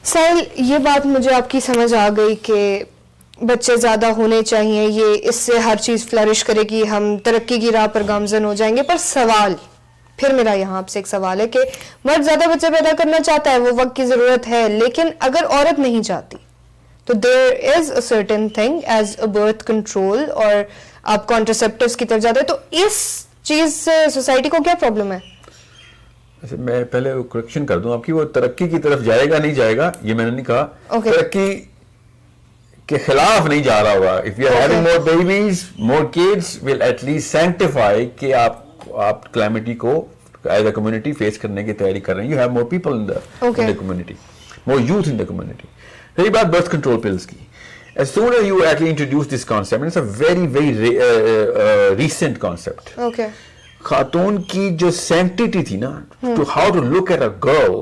साहिल, ये बात मुझे आपकी समझ आ गई कि बच्चे ज़्यादा होने चाहिए, ये इससे हर चीज़ फ्लरिश करेगी, हम तरक्की की राह पर गामजन हो जाएंगे। पर सवाल फिर मेरा यहाँ आपसे एक सवाल है कि मर्द ज़्यादा बच्चे पैदा करना चाहता है, वो वक्त की ज़रूरत है, लेकिन अगर औरत नहीं चाहती तो there is a certain thing as a birth control और आप कॉन्ट्रासेप्टिव्स की तरफ जाते हैं, तो इस चीज़ से सोसाइटी को क्या प्रॉब्लम है? मैं पहले करेक्शन कर दूं आपकी, वो तरक्की की तरफ जाएगा नहीं जाएगा ये मैंने नहीं कहा। तरक्की के खिलाफ नहीं जा रहा होगा। If you are having more babies, more kids will at least sanctify कि आप क्लैमिटी को एज अ कम्युनिटी फेस करने की तैयारी कर रहे हैं। You have more people in the community, more youth in the community. रही बात बर्थ कंट्रोल पिल्स की, as soon as you actually introduce this concept, and it's a very recent concept. Okay. खातून की जो सैंक्टिटी थी ना, to how to look at a girl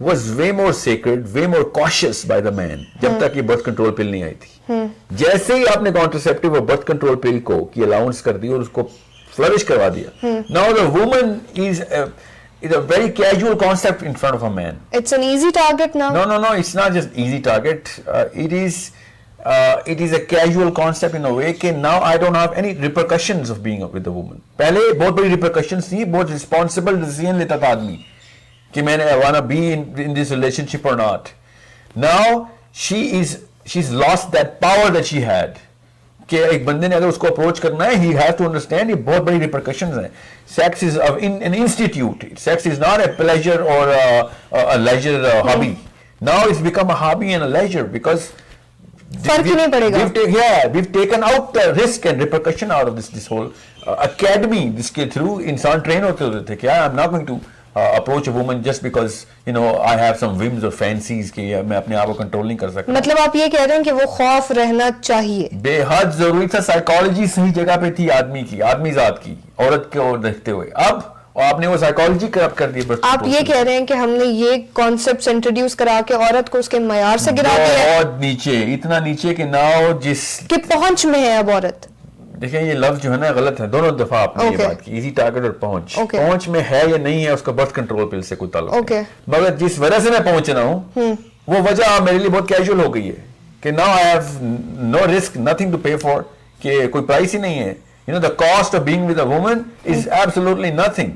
was way more sacred, way more cautious by the man, जब तक ये birth control पिल नहीं आई थी। जैसे ही आपने कॉन्ट्रासेप्टिव और बर्थ कंट्रोल पिल को की अलाउंस कर दी और उसको फ्लरिश करवा दिया, now the woman is a very casual concept in front of a man. It's an easy target now. No, it's not just easy target. It is a casual concept in a way कि now I don't have any repercussions of being with a woman. पहले बहुत बड़ी repercussions थी, बहुत responsible decision लेता था आदमी कि मैंने I wanna be in this relationship or not. Now she's lost that power that she had. कि एक बंदे ने अगर उसको अप्रोच करना है, he has to understand ये बहुत बड़ी repercussions हैं. Sex is an institute. Sex is not a pleasure or a leisure hobby. Now it's become a hobby and a leisure because फर्क ही नहीं पड़ेगा। We've taken out the risk and repercussion out of this whole academy जिसके through इंसान train होते थे कि I'm not going to approach a woman just because I have some whims or fancies कि मैं अपने आप को कंट्रोल नहीं कर सकता। मतलब आप ये कह रहे हैं कि वो खौफ रहना चाहिए? बेहद जरूरी था। साइकोलॉजी सही जगह पे थी आदमी जात की, औरत की ओर देखते हुए। अब आपने वो साइकोलॉजी करप्ट कर दी। आप ये कह रहे हैं कि हमने ये कॉन्सेप्ट इंट्रोड्यूस करा के औरत को उसके मयार से गिरा दिया, बहुत नीचे, इतना नीचे कि ना हो जिस कि पहुंच में है अब औरत। देखिए ये लफ्ज जो है ना गलत है, दोनों दफा आपने ये बात की, इजी टारगेट और पहुंच में है या नहीं है उसका बर्थ कंट्रोल पिल से कोई ताल्लुक नहीं। मगर जिस वजह से मैं पहुंच रहा हूँ वो वजह मेरे लिए बहुत कैजुअल हो गई है कि now I have no risk, nothing to pay for, कि कोई प्राइस ही नहीं है। The cost of being with a woman is absolutely nothing.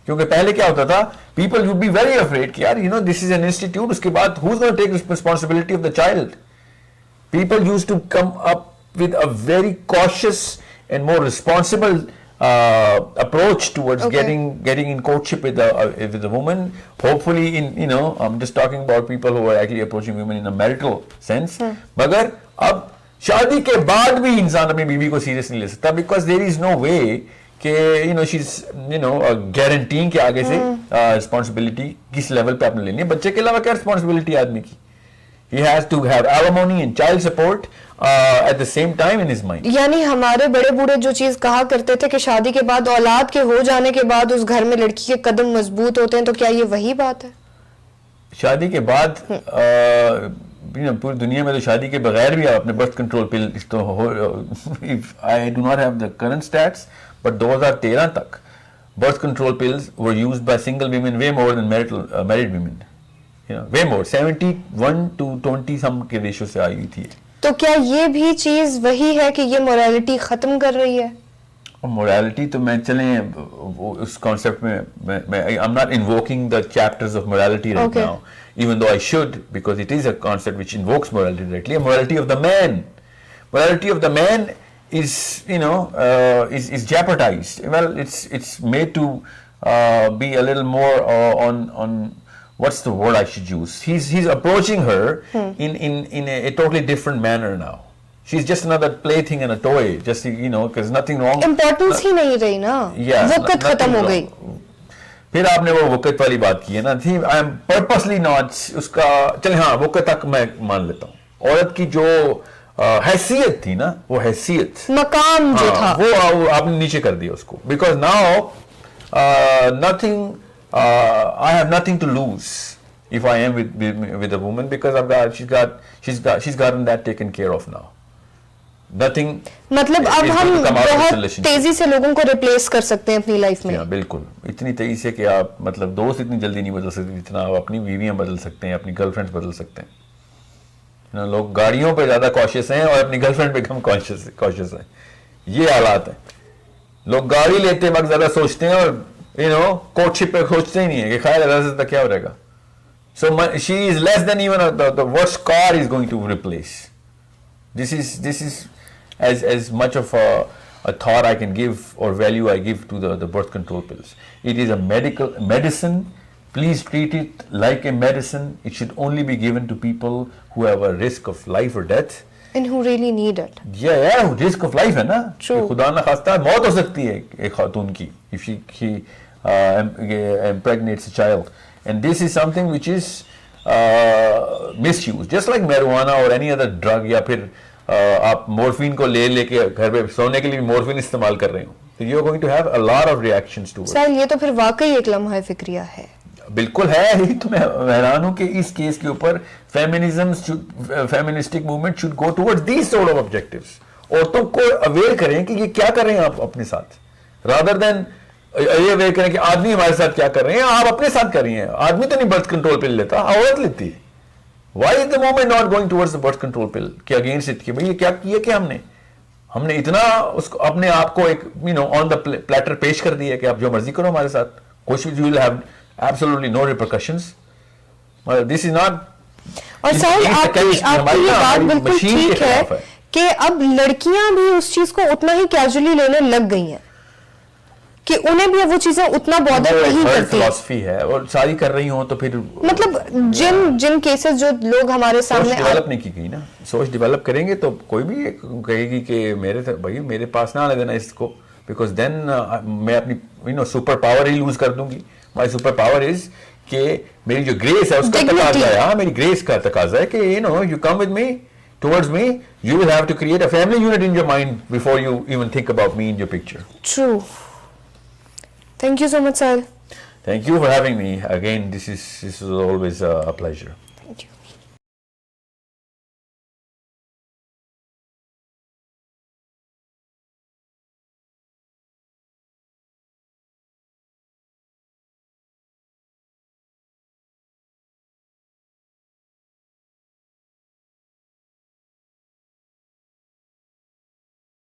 क्योंकि पहले क्या होता था, people would be very afraid कि यार दिस इज एन इंस्टीट्यूट, उसके बाद who is going to take responsibility of the child. People used to come up with a very cautious and more responsible approach towards getting in courtship with a woman. Hopefully I'm just talking about people who are actually approaching women in a marital sense. मगर अब शादी के बाद भी इंसान अपनी बीवी को सीरियस नहीं ले सकता, because there is no way कि she's गारंटीइंग के आगे से रिस्पॉन्सिबिलिटी किस लेवल पे आपने लेनी है। बच्चे के अलावा क्या रिस्पॉन्सिबिलिटी आदमी की? He has to have alimony and child support at the same time in his mind. यानी हमारे बड़े बूढ़े जो चीज कहा करते थे कि शादी के बाद, औलाद के हो जाने के बाद उस घर में लड़की के कदम मजबूत होते हैं, तो क्या ये वही बात है? शादी के बाद पूरी दुनिया में तो शादी के बगैर भी आप अपने बर्थ कंट्रोल पिल तो I do not have the current stats, but 2013 तक birth control pills were used by single women way more than married women. Way more 71 to 20 सम के रेशियो से आई थी। तो क्या ये भी चीज वही है कि ये मोरालिटी खत्म कर रही है? मोरालिटी तो मैं चलें उस कॉन्सेप्ट में I am not invoking the chapters of morality right now, even though I should, because it is a concept which invokes morality directly. Morality of the man is jeopardized. Well, it's made to be a little more on what's the word I should use? He's approaching her in a totally different manner now. She's just another plaything and a toy. Just because nothing wrong. Importance ही नहीं रही ना. वक़्त खत्म हो गई. फिर आपने वो वक़्त वाली बात की है ना, थी I am purposely not उसका, चले हाँ वक़्त तक मैं मान लेता हूँ। औरत की जो हैसियत थी ना, वो हैसियत, मकाम जो था, वो आपने नीचे कर दिया उसको, because now nothing. I have nothing to lose if I am with a woman, because she's gotten that taken care of now. nothing मतलब अब is हम going to come out of this बहुत relationship. तेजी से लोगों को replace कर सकते हैं अपनी लाइफ में। बिल्कुल, इतनी तेजी से कि आप मतलब दोस्त इतनी जल्दी नहीं बदल सकते जितना आप अपनी बीवियां बदल सकते हैं, अपनी गर्लफ्रेंड्स बदल सकते हैं। लोग गाड़ियों पे ज्यादा कॉशियस हैं और अपनी गर्लफ्रेंड पे कम कॉशियस हैं। ये हालात है। लोग गाड़ी लेते वक्त ज्यादा सोचते हैं और कोर्टशिप पे सोचते ही नहीं है कि खैर रास्ता क्या हो रहेगा। So she is less than even the worst car is going to replace. This is as much of a thought I can give or value I give to the birth control pills. It is a medicine. Please treat it like a medicine. It should only be given to people who have a risk of life or death. And who really need it. Yeah, risk of life है ना। True. खुदा न खास्ता मौत हो सकती है एक खातून की if she impregnates a child. And this is something which is misused, just like marijuana or any other drug. या फिर आप मोर्फिन को लेके घर पे सोने के लिए मोर्फिन इस्तेमाल कर रहे हो, तो you are going to have a lot of reactions to it. Sir ये तो फिर वाकई एक लम्हा फिक्रिया है। बिल्कुल है ही। तो मैं हैरान हूं कि इस केस के ऊपर feministic movement should go towards these sort of objectives. औरतों को अवेयर करें कि ये क्या कर रहे हैं आप अपने साथ, रादर देन ये अवेयर करें कि आदमी हमारे साथ क्या कर रहे हैं, आप अपने साथ कर रही हैं। आदमी तो नहीं बर्थ कंट्रोल पिल लेता, औरत लेती है। Why is the movement not going towards the birth control पिल के अगेंस्ट इट, कि भाई ये क्या किया कि हमने इतना उसको अपने आप को एक ऑन द प्लेटर पेश कर दिया कि आप जो मर्जी करो हमारे साथ, कुछ भी, you will have absolutely no repercussions. This is not. और साहिल आपकी ये बात बिल्कुल ठीक है कि अब लड़कियां भी उस चीज को उतना ही कैजुअली लेने लग गई हैं कि उन्हें भी वो चीजें उतना बॉदर नहीं करती। फिलॉसफी है और सारी कर रही हो तो फिर मतलब जिन केसेस जो लोग हमारे सामने डेवलप नहीं की गई ना, सोच डेवलप करेंगे तो कोई भी कहेगी कि मेरे पास ना आने देना इसको, बिकॉज देन मैं अपनी सुपर पावर ही लूज कर दूंगी। माई सुपर पावर इज कि मेरी जो ग्रेस है उसका तकाजा है। हाँ, मेरी ग्रेस का तकाजा है कि you come with me, towards me, you will have to create a family unit in your mind before you even think about me in your picture. True. Thank you so much, Sahil. Thank you for having me. Again, this is always a pleasure. Thank you.